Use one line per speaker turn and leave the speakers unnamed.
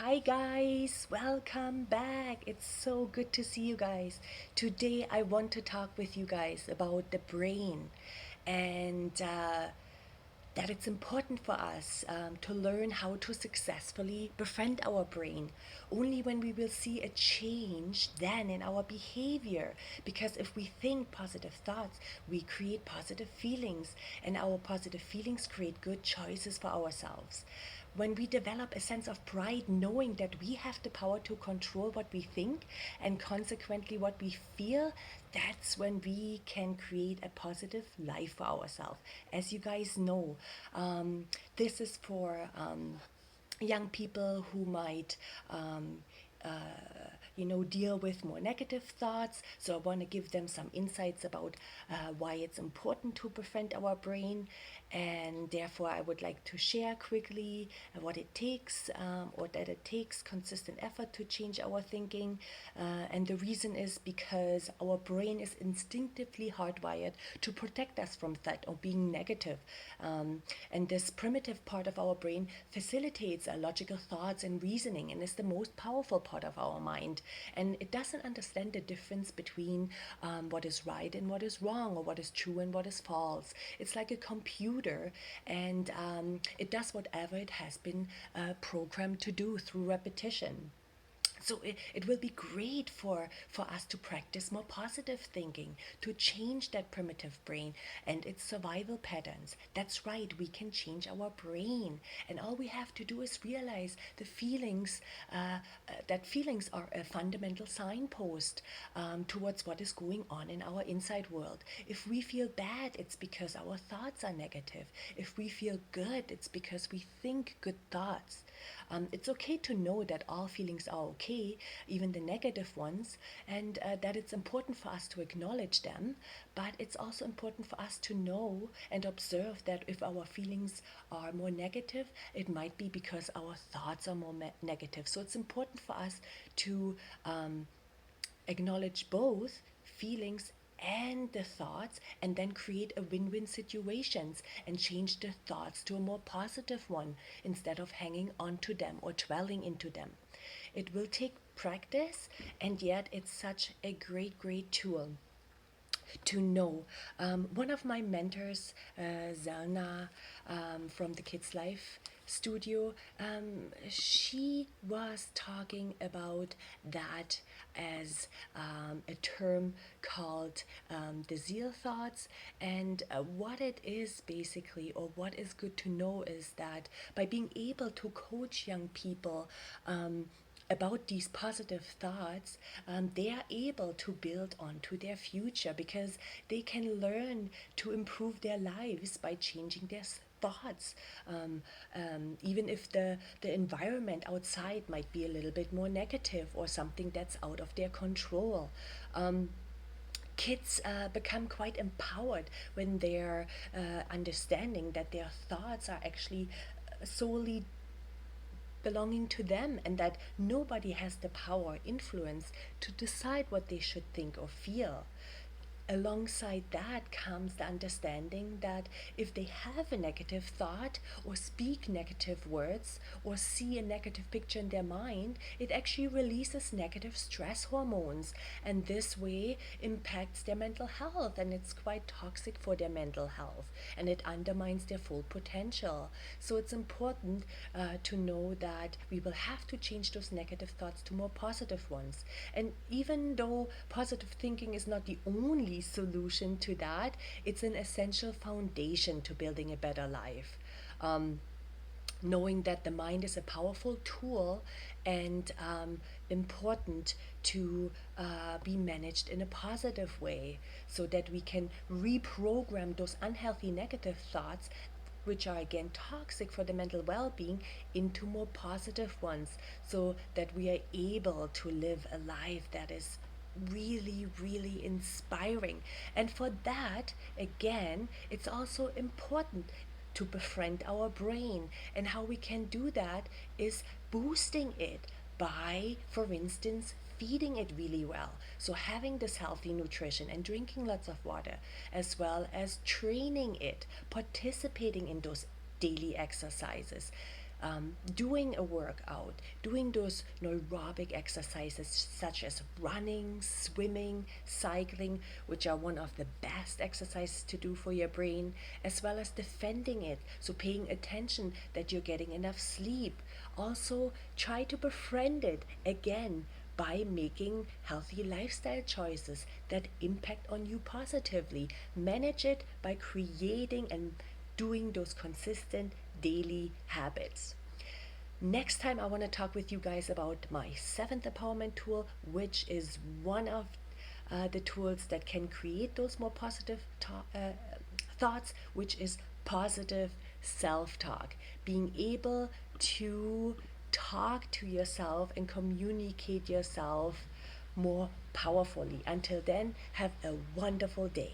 Hi guys, welcome back. It's so good to see you guys. Today I want to talk with you guys about the brain and that it's important for us to learn how to successfully befriend our brain. Only when we will see a change then in our behavior. Because if we think positive thoughts, we create positive feelings, and our positive feelings create good choices for ourselves. When we develop a sense of pride knowing that we have the power to control what we think and consequently what we feel, that's when we can create a positive life for ourselves. As you guys know, this is for young people who might deal with more negative thoughts. So I want to give them some insights about why it's important to befriend our brain, and therefore I would like to share quickly what it takes, or that it takes consistent effort to change our thinking. And the reason is because our brain is instinctively hardwired to protect us from threat or being negative. And this primitive part of our brain facilitates our logical thoughts and reasoning and is the most powerful part of our mind. And it doesn't understand the difference between what is right and what is wrong, or what is true and what is false. It's like a computer, and it does whatever it has been programmed to do through repetition. So it will be great for us to practice more positive thinking, to change that primitive brain and its survival patterns. That's right, we can change our brain, and all we have to do is realize the feelings, that feelings are a fundamental signpost towards what is going on in our inside world. If we feel bad, it's because our thoughts are negative. If we feel good, it's because we think good thoughts. It's okay to know that all feelings are okay, even the negative ones, and that it's important for us to acknowledge them. But it's also important for us to know and observe that if our feelings are more negative, it might be because our thoughts are more negative. So it's important for us to acknowledge both feelings and the thoughts, and then create a win-win situations and change the thoughts to a more positive one instead of hanging on to them or dwelling into them. It will take practice, and yet it's such a great tool to know. One of my mentors, Zelna, from the Kids Life studio, she was talking about that as a term called the Zeile thoughts. And what it is basically, or what is good to know, is that by being able to coach young people about these positive thoughts, they are able to build onto their future, because they can learn to improve their lives by changing their thoughts. Even if the environment outside might be a little bit more negative or something that's out of their control. Kids become quite empowered when they're understanding that their thoughts are actually solely belonging to them, and that nobody has the power or influence to decide what they should think or feel. Alongside that comes the understanding that if they have a negative thought, or speak negative words, or see a negative picture in their mind, it actually releases negative stress hormones, and this way impacts their mental health, and it's quite toxic for their mental health, and it undermines their full potential. So it's important to know that we will have to change those negative thoughts to more positive ones. And even though positive thinking is not the only solution to that, it's an essential foundation to building a better life. Knowing that the mind is a powerful tool, and important to be managed in a positive way, so that we can reprogram those unhealthy negative thoughts, which are again toxic for the mental well-being, into more positive ones, so that we are able to live a life that is really inspiring. And for that, again, it's also important to befriend our brain. And how we can do that is boosting it by, for instance, feeding it really well. So having this healthy nutrition and drinking lots of water, as well as training it, participating in those daily exercises, doing a workout, doing those aerobic exercises such as running, swimming, cycling, which are one of the best exercises to do for your brain, as well as defending it. So, paying attention that you're getting enough sleep. Also, try to befriend it again by making healthy lifestyle choices that impact on you positively. Manage it by creating and doing those consistent daily habits. Next time, I want to talk with you guys about my seventh empowerment tool, which is one of the tools that can create those more positive thoughts, which is positive self talk. Being able to talk to yourself and communicate yourself more powerfully. Until then, have a wonderful day.